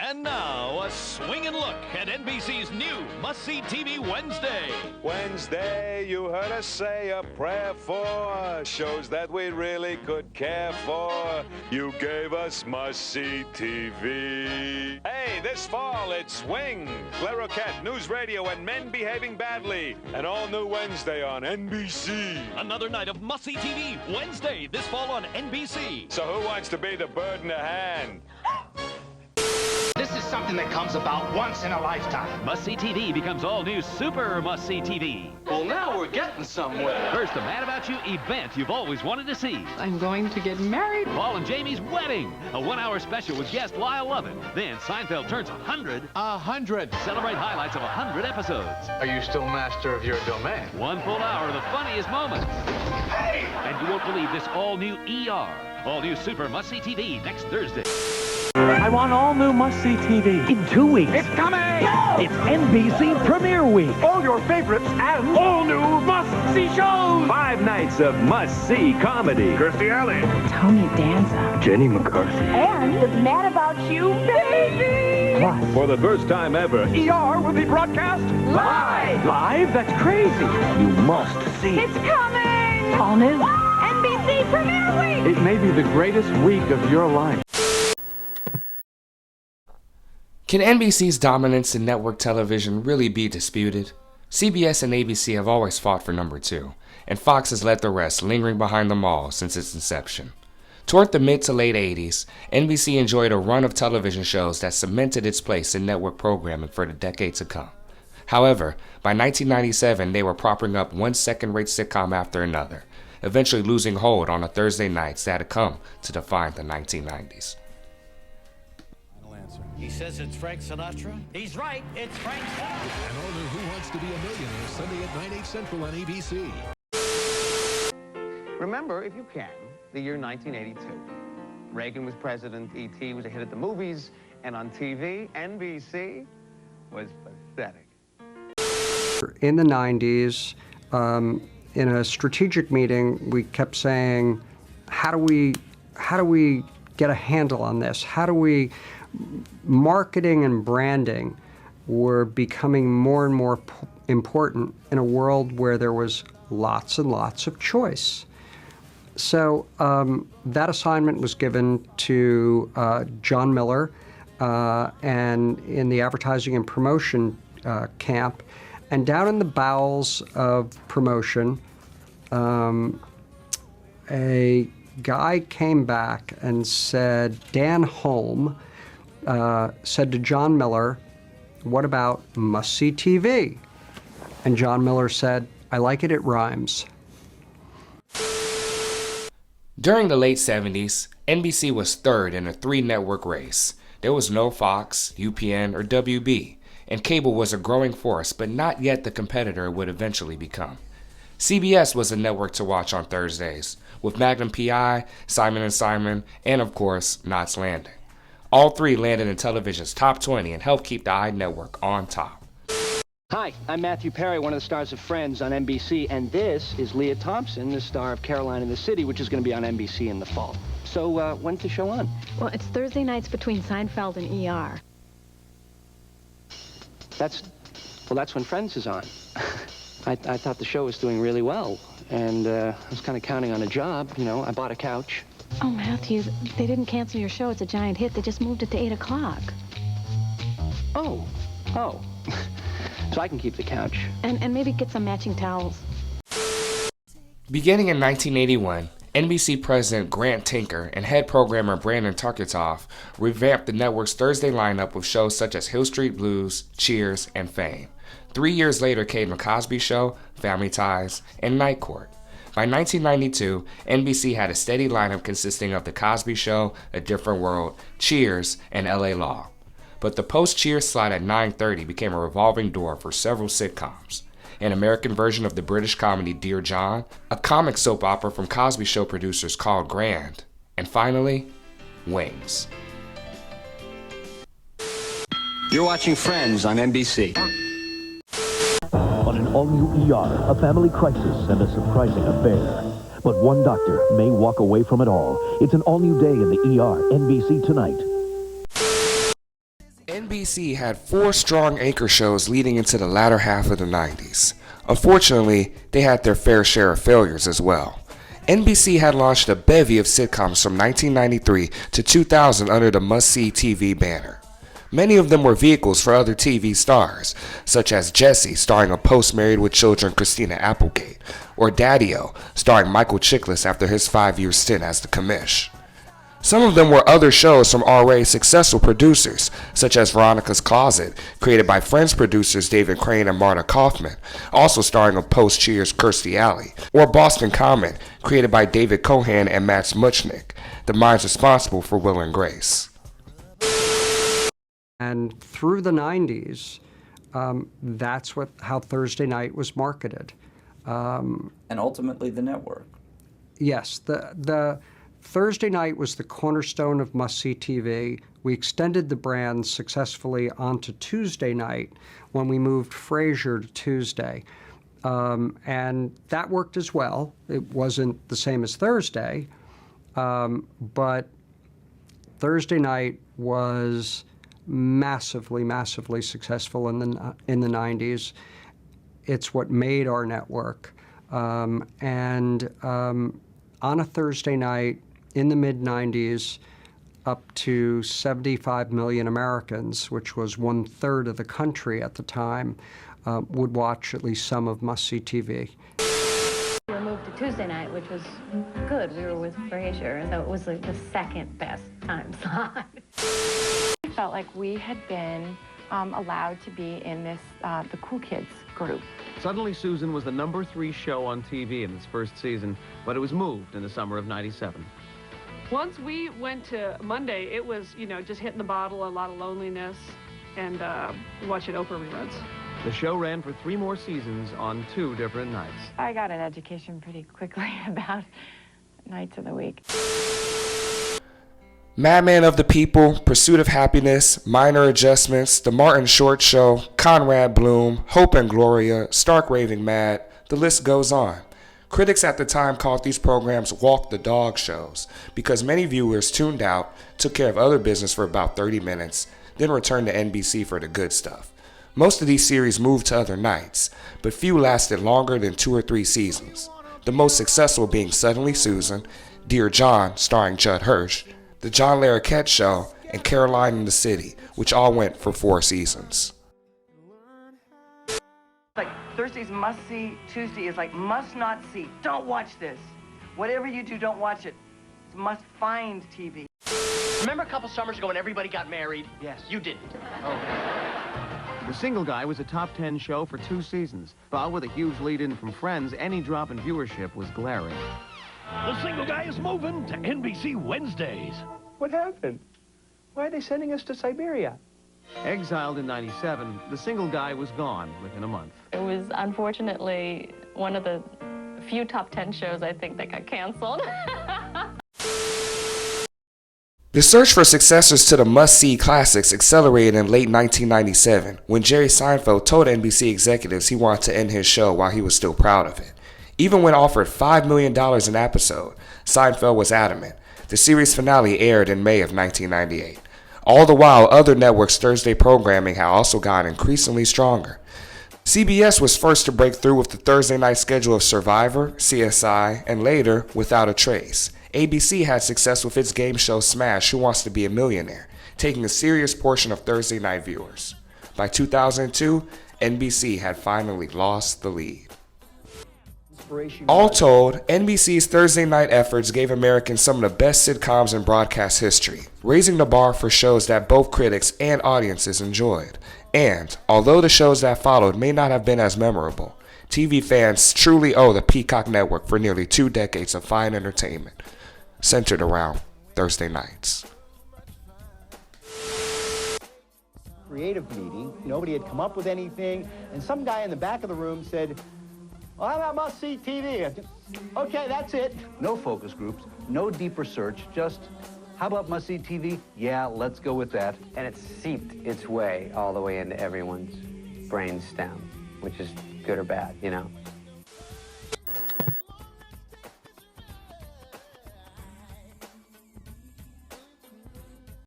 And now, a swinging look at NBC's new must-see TV Wednesday. Wednesday, you heard us say a prayer for shows that we really could care for. You gave us must-see TV. Hey, this fall, it's Swing, Claire Roquette, News Radio, and Men Behaving Badly. An all-new Wednesday on NBC. Another night of must-see TV Wednesday this fall on NBC. So who wants to be the bird in the hand? This is something that comes about once in a lifetime. Must-see TV becomes all-new Super Must-see TV. Well, now we're getting somewhere. First, a Mad About You event you've always wanted to see. I'm going to get married. Paul and Jamie's wedding. A one-hour special with guest Lyle Lovin. Then Seinfeld turns 100. 100. Celebrate highlights of 100 episodes. Are you still master of your domain? One full hour of the funniest moments. Hey! And you won't believe this all-new ER. All-new Super Must-see TV next Thursday. I want all new must-see TV. In 2 weeks. It's coming! It's NBC Premiere Week. All your favorites and all new must-see shows. 5 nights of must-see comedy. Kirstie Alley. Tony Danza. Jenny McCarthy. And the Mad About You, baby! Plus, for the first time ever, ER will be broadcast live. Live? That's crazy. You must see. It's coming! All new. NBC Premiere Week! It may be the greatest week of your life. Can NBC's dominance in network television really be disputed? CBS and ABC have always fought for number 2, and Fox has let the rest, lingering behind them all since its inception. Toward the mid to late 80s, NBC enjoyed a run of television shows that cemented its place in network programming for the decade to come. However, by 1997, they were propping up one second-rate sitcom after another, eventually losing hold on the Thursday nights that had come to define the 1990s. He says it's Frank Sinatra. He's right. It's Frank Sinatra. And all new Who Wants to Be a Millionaire, Sunday at 9, 8 Central on ABC. Remember, if you can, the year 1982. Reagan was president, E.T. was a hit at the movies, and on TV, NBC was pathetic. In the 90s, in a strategic meeting, we kept saying, how do we get a handle on this? How do we... Marketing and branding were becoming more and more important in a world where there was lots and lots of choice. So that assignment was given to John Miller and in the advertising and promotion camp. And down in the bowels of promotion, a guy came back and said, Dan Holm said to John Miller, what about must-see TV? And John Miller said, I like it, it rhymes. During the late 70s, NBC was third in a 3-network race. There was no Fox, UPN, or WB, and cable was a growing force, but not yet the competitor it would eventually become. CBS was a network to watch on Thursdays, with Magnum P.I., Simon & Simon, and of course, Knots Landing. All 3 landed in television's top 20 and helped keep the iNetwork on top. Hi, I'm Matthew Perry, one of the stars of Friends on NBC, and this is Leah Thompson, the star of Caroline in the City, which is going to be on NBC in the fall. So, when's the show on? Well, it's Thursday nights between Seinfeld and ER. That's when Friends is on. I thought the show was doing really well, and I was kind of counting on a job. You know, I bought a couch. Oh, Matthew, they didn't cancel your show. It's a giant hit. They just moved it to 8 o'clock. Oh. So I can keep the couch. And maybe get some matching towels. Beginning in 1981, NBC President Grant Tinker and head programmer Brandon Tarketoff revamped the network's Thursday lineup with shows such as Hill Street Blues, Cheers, and Fame. 3 years later came The Cosby Show, Family Ties, and Night Court. By 1992, NBC had a steady lineup consisting of The Cosby Show, A Different World, Cheers, and LA Law. But the post-Cheers slot at 9:30 became a revolving door for several sitcoms. An American version of the British comedy Dear John, a comic soap opera from Cosby Show producers called Grand, and finally, Wings. You're watching Friends on NBC. On an all-new ER, a family crisis and a surprising affair. But one doctor may walk away from it all. It's an all-new day in the ER, NBC tonight. NBC had 4 strong anchor shows leading into the latter half of the 90s. Unfortunately, they had their fair share of failures as well. NBC had launched a bevy of sitcoms from 1993 to 2000 under the must-see TV banner. Many of them were vehicles for other TV stars, such as Jessie, starring a post-Married with Children Christina Applegate, or Daddy-O, starring Michael Chiklis after his 5-year stint as the commish. Some of them were other shows from already successful producers, such as Veronica's Closet, created by Friends producers David Crane and Marta Kaufman, also starring a post-Cheers Kirstie Alley, or Boston Common, created by David Cohan and Matt Muchnick, the minds responsible for Will and Grace. And through the 90s, that's how Thursday night was marketed. And ultimately the network. Yes, the Thursday night was the cornerstone of must-see TV. We extended the brand successfully onto Tuesday night when we moved Frasier to Tuesday. And that worked as well. It wasn't the same as Thursday, but Thursday night was massively, massively successful in the 90s. It's what made our network. On a Thursday night in the mid-90s, up to 75 million Americans, which was 1/3 of the country at the time, would watch at least some of must-see TV. We were moved to Tuesday night, which was good. We were with Frasier, so it was like the second best time slot. We felt like we had been allowed to be in this, the Cool Kids group. Suddenly Susan was the #3 show on TV in its first season, but it was moved in the summer of '97. Once we went to Monday, it was, just hitting the bottle, a lot of loneliness, and watching Oprah reruns. The show ran for 3 more seasons on 2 different nights. I got an education pretty quickly about nights of the week. Madman of the People, Pursuit of Happiness, Minor Adjustments, The Martin Short Show, Conrad Bloom, Hope and Gloria, Stark Raving Mad, the list goes on. Critics at the time called these programs walk the dog shows because many viewers tuned out, took care of other business for about 30 minutes, then returned to NBC for the good stuff. Most of these series moved to other nights, but few lasted longer than 2 or 3 seasons. The most successful being Suddenly Susan, Dear John starring Judd Hirsch, The John Larroquette Show, and Caroline in the City, which all went for 4 seasons. Like Thursday's must see, Tuesday is like must not see. Don't watch this. Whatever you do, don't watch it. It's must find TV. Remember a couple summers ago when everybody got married? Yes. You didn't. The Single Guy was a top 10 show for 2 seasons, but with a huge lead-in from Friends, any drop in viewership was glaring. The Single Guy is moving to NBC Wednesdays. What happened? Why are they sending us to Siberia? Exiled in '97, The Single Guy was gone within a month. It was unfortunately one of the few top 10 shows I think that got canceled. The search for successors to the must-see classics accelerated in late 1997 when Jerry Seinfeld told NBC executives he wanted to end his show while he was still proud of it. Even when offered $5 million an episode, Seinfeld was adamant. The series finale aired in May of 1998. All the while, other networks' Thursday programming had also gotten increasingly stronger. CBS was first to break through with the Thursday night schedule of Survivor, CSI, and later, Without a Trace. ABC had success with its game show Smash, Who Wants to Be a Millionaire, taking a serious portion of Thursday night viewers. By 2002, NBC had finally lost the lead. All told, NBC's Thursday night efforts gave Americans some of the best sitcoms in broadcast history, raising the bar for shows that both critics and audiences enjoyed. And, although the shows that followed may not have been as memorable, TV fans truly owe the Peacock Network for nearly 2 decades of fine entertainment, centered around Thursday nights. Creative meeting, nobody had come up with anything, and some guy in the back of the room said, well, how about must-see TV? Okay, that's it. No focus groups, no deep research, just, how about must-see TV? Yeah, let's go with that. And it seeped its way all the way into everyone's brain stem, which is good or bad, you know?